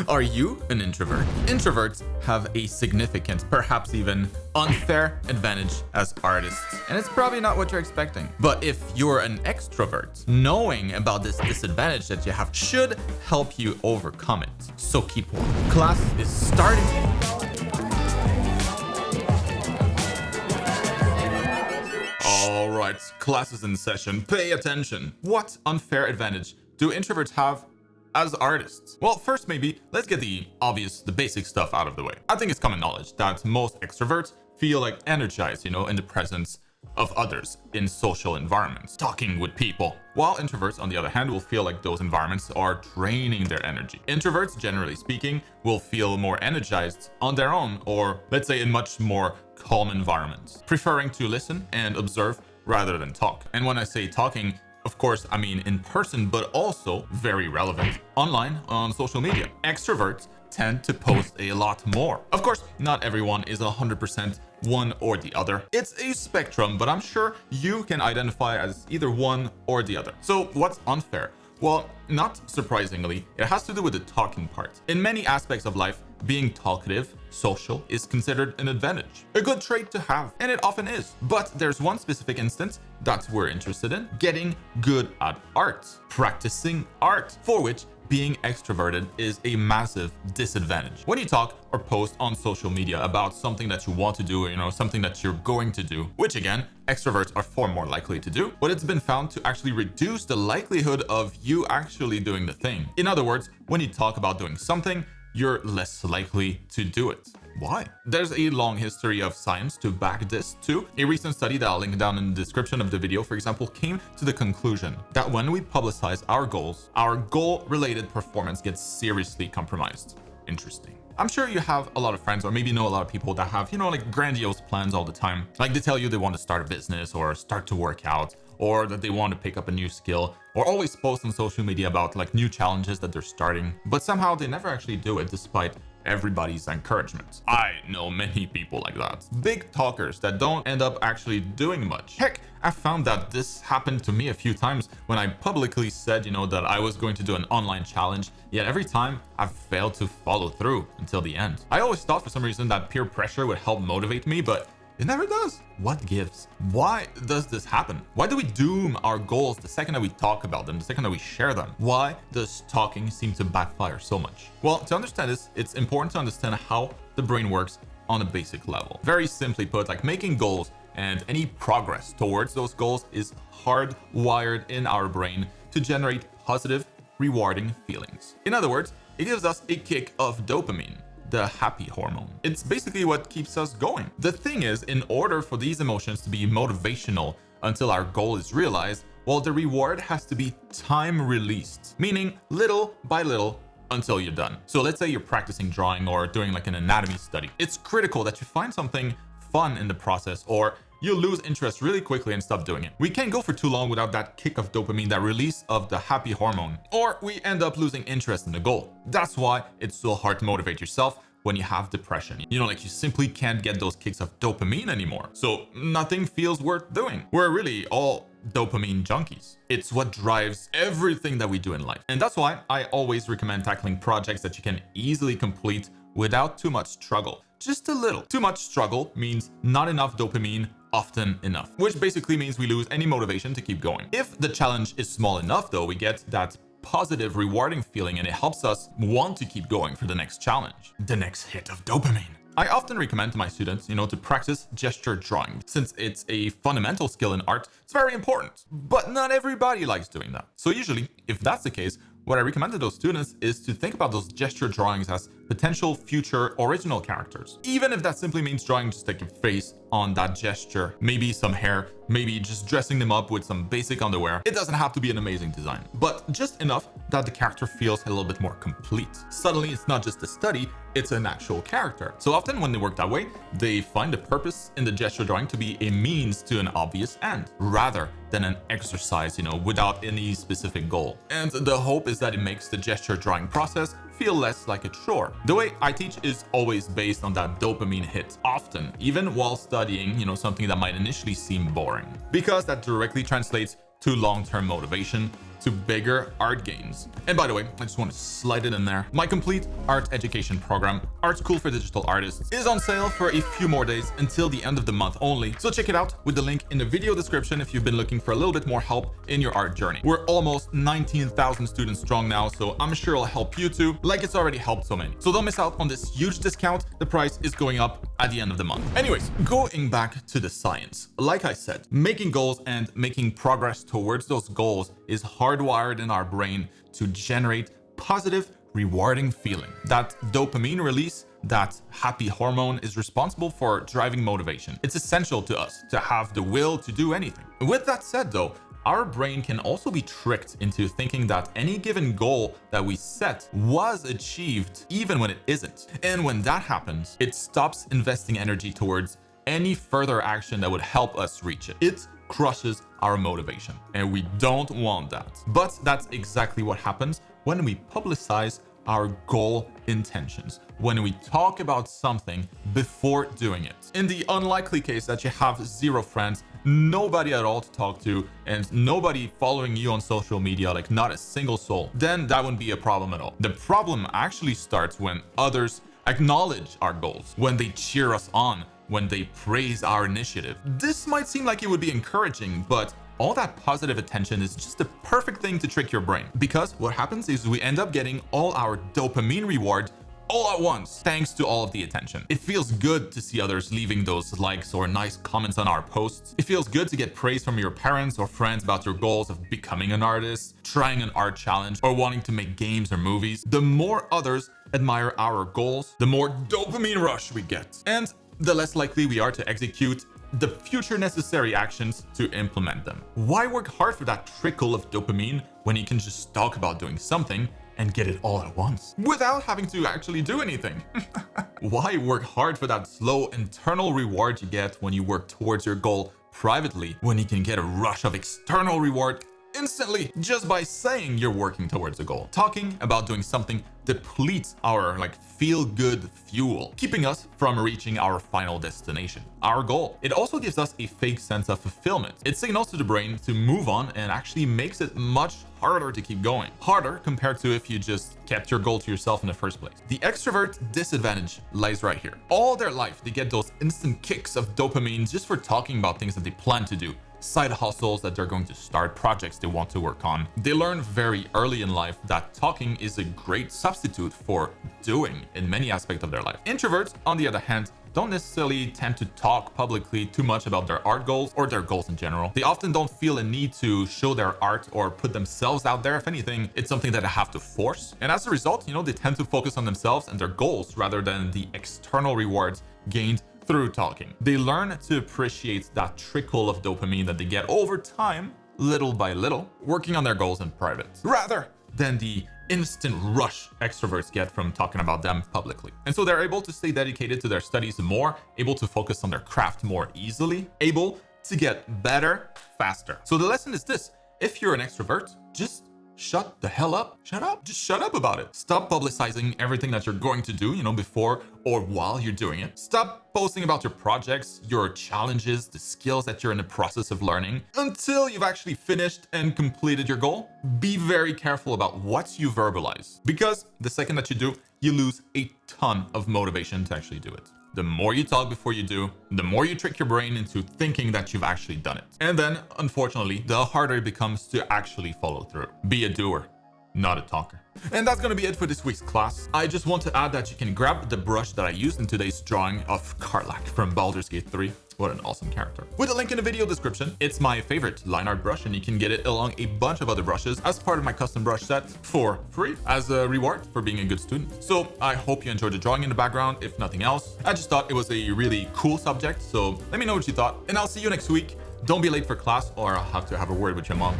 Are you an introvert? Introverts have a significant, perhaps even unfair advantage as artists, and it's probably not what you're expecting. But if you're an extrovert, knowing about this disadvantage that you have should help you overcome it. So keep walking. Class is starting. All right, class is in session. Pay attention. What unfair advantage do introverts have as artists? Well, first, maybe let's get the obvious, the basic stuff out of the way. I think it's common knowledge that most extroverts feel like energized, in the presence of others in social environments, talking with people, while introverts, on the other hand, will feel like those environments are draining their energy. Introverts, generally speaking, will feel more energized on their own, or let's say in much more calm environments, preferring to listen and observe rather than talk. And when I say talking, of course, I mean in person, but also very relevant online on social media. Extroverts tend to post a lot more. Of course, not everyone is 100% one or the other. It's a spectrum, but I'm sure you can identify as either one or the other. So what's unfair? Well, not surprisingly, it has to do with the talking part. In many aspects of life, being talkative, social, is considered an advantage, a good trait to have, and it often is. But there's one specific instance that we're interested in: getting good at art, practicing art, for which being extroverted is a massive disadvantage. When you talk or post on social media about something that you want to do, something that you're going to do, which again, extroverts are far more likely to do, but it's been found to actually reduce the likelihood of you actually doing the thing. In other words, when you talk about doing something, you're less likely to do it. Why? There's a long history of science to back this too. A recent study that I'll link down in the description of the video, for example, came to the conclusion that when we publicize our goals, our goal-related performance gets seriously compromised. Interesting. I'm sure you have a lot of friends, or maybe know a lot of people that have, like grandiose plans all the time. Like they tell you they want to start a business or start to work out, or that they want to pick up a new skill, or always post on social media about like new challenges that they're starting, but somehow they never actually do it despite everybody's encouragement. I know many people like that. Big talkers that don't end up actually doing much. Heck, I found that this happened to me a few times when I publicly said, that I was going to do an online challenge, yet every time I've failed to follow through until the end. I always thought for some reason that peer pressure would help motivate me, but it never does. What gives? Why does this happen? Why do we doom our goals the second that we talk about them, the second that we share them? Why does talking seem to backfire so much? Well, to understand this, it's important to understand how the brain works on a basic level. Very simply put, like making goals and any progress towards those goals is hardwired in our brain to generate positive, rewarding feelings. In other words, it gives us a kick of dopamine, the happy hormone. It's basically what keeps us going. The thing is, in order for these emotions to be motivational until our goal is realized, well, the reward has to be time released, meaning little by little until you're done. So let's say you're practicing drawing or doing like an anatomy study. It's critical that you find something fun in the process, or you'll lose interest really quickly and stop doing it. We can't go for too long without that kick of dopamine, that release of the happy hormone, or we end up losing interest in the goal. That's why it's so hard to motivate yourself when you have depression. Like you simply can't get those kicks of dopamine anymore. So nothing feels worth doing. We're really all dopamine junkies. It's what drives everything that we do in life. And that's why I always recommend tackling projects that you can easily complete without too much struggle. Just a little. Too much struggle means not enough dopamine often enough, which basically means we lose any motivation to keep going. If the challenge is small enough, though, we get that positive, rewarding feeling, and it helps us want to keep going for the next challenge, the next hit of dopamine. I often recommend to my students, to practice gesture drawing. Since it's a fundamental skill in art, it's very important, but not everybody likes doing that. So usually, if that's the case, what I recommend to those students is to think about those gesture drawings as potential future original characters. Even if that simply means drawing just like a face on that gesture, maybe some hair, maybe just dressing them up with some basic underwear. It doesn't have to be an amazing design, but just enough that the character feels a little bit more complete. Suddenly, it's not just a study, it's an actual character. So often when they work that way, they find the purpose in the gesture drawing to be a means to an obvious end, rather than an exercise, without any specific goal. And the hope is that it makes the gesture drawing process feel less like a chore. The way I teach is always based on that dopamine hit, often, even while studying, something that might initially seem boring, because that directly translates to long-term motivation to bigger art gains. And by the way, I just want to slide it in there. My complete art education program, Art School for Digital Artists, is on sale for a few more days until the end of the month only. So check it out with the link in the video description if you've been looking for a little bit more help in your art journey. We're almost 19,000 students strong now, so I'm sure it'll help you too, like it's already helped so many. So don't miss out on this huge discount. The price is going up at the end of the month. Anyways, going back to the science. Like I said, making goals and making progress towards those goals is hardwired in our brain to generate positive, rewarding feeling. That dopamine release, that happy hormone, is responsible for driving motivation. It's essential to us to have the will to do anything. With that said though, our brain can also be tricked into thinking that any given goal that we set was achieved even when it isn't. And when that happens, it stops investing energy towards any further action that would help us reach it. It crushes our motivation, and we don't want that. But that's exactly what happens when we publicize our goal intentions, when we talk about something before doing it. In the unlikely case that you have 0 friends, nobody at all to talk to, and nobody following you on social media, like not a single soul, then that wouldn't be a problem at all. The problem actually starts when others acknowledge our goals, when they cheer us on, when they praise our initiative. This might seem like it would be encouraging, but all that positive attention is just the perfect thing to trick your brain, because what happens is we end up getting all our dopamine reward all at once thanks to all of the attention. It feels good to see others leaving those likes or nice comments on our posts. It feels good to get praise from your parents or friends about your goals of becoming an artist, trying an art challenge, or wanting to make games or movies. The more others admire our goals, the more dopamine rush we get, and the less likely we are to execute the future necessary actions to implement them. Why work hard for that trickle of dopamine when you can just talk about doing something and get it all at once without having to actually do anything? Why work hard for that slow internal reward you get when you work towards your goal privately, when you can get a rush of external reward instantly just by saying you're working towards a goal? Talking about doing something depletes our feel-good fuel, keeping us from reaching our final destination, our goal. It also gives us a fake sense of fulfillment. It signals to the brain to move on and actually makes it much harder to keep going. Harder compared to if you just kept your goal to yourself in the first place. The extrovert disadvantage lies right here. All their life, they get those instant kicks of dopamine just for talking about things that they plan to do, side hustles that they're going to start, projects they want to work on. They learn very early in life that talking is a great substitute for doing in many aspects of their life. Introverts, on the other hand, don't necessarily tend to talk publicly too much about their art goals or their goals in general. They often don't feel a need to show their art or put themselves out there. If anything, it's something that they have to force. And as a result, they tend to focus on themselves and their goals rather than the external rewards gained through talking. They learn to appreciate that trickle of dopamine that they get over time, little by little, working on their goals in private, rather than the instant rush extroverts get from talking about them publicly. And so they're able to stay dedicated to their studies more, able to focus on their craft more easily, able to get better faster. So the lesson is this: if you're an extrovert, just shut the hell up. Shut up. Just shut up about it. Stop publicizing everything that you're going to do, before or while you're doing it. Stop posting about your projects, your challenges, the skills that you're in the process of learning until you've actually finished and completed your goal. Be very careful about what you verbalize, because the second that you do, you lose a ton of motivation to actually do it. The more you talk before you do, the more you trick your brain into thinking that you've actually done it. And then, unfortunately, the harder it becomes to actually follow through. Be a doer, not a talker. And that's gonna be it for this week's class. I just want to add that you can grab the brush that I used in today's drawing of Karlach from Baldur's Gate 3. What an awesome character. With a link in the video description. It's my favorite line art brush, and you can get it along a bunch of other brushes as part of my custom brush set for free as a reward for being a good student. So I hope you enjoyed the drawing in the background. If nothing else, I just thought it was a really cool subject. So let me know what you thought, and I'll see you next week. Don't be late for class, or I'll have to have a word with your mom.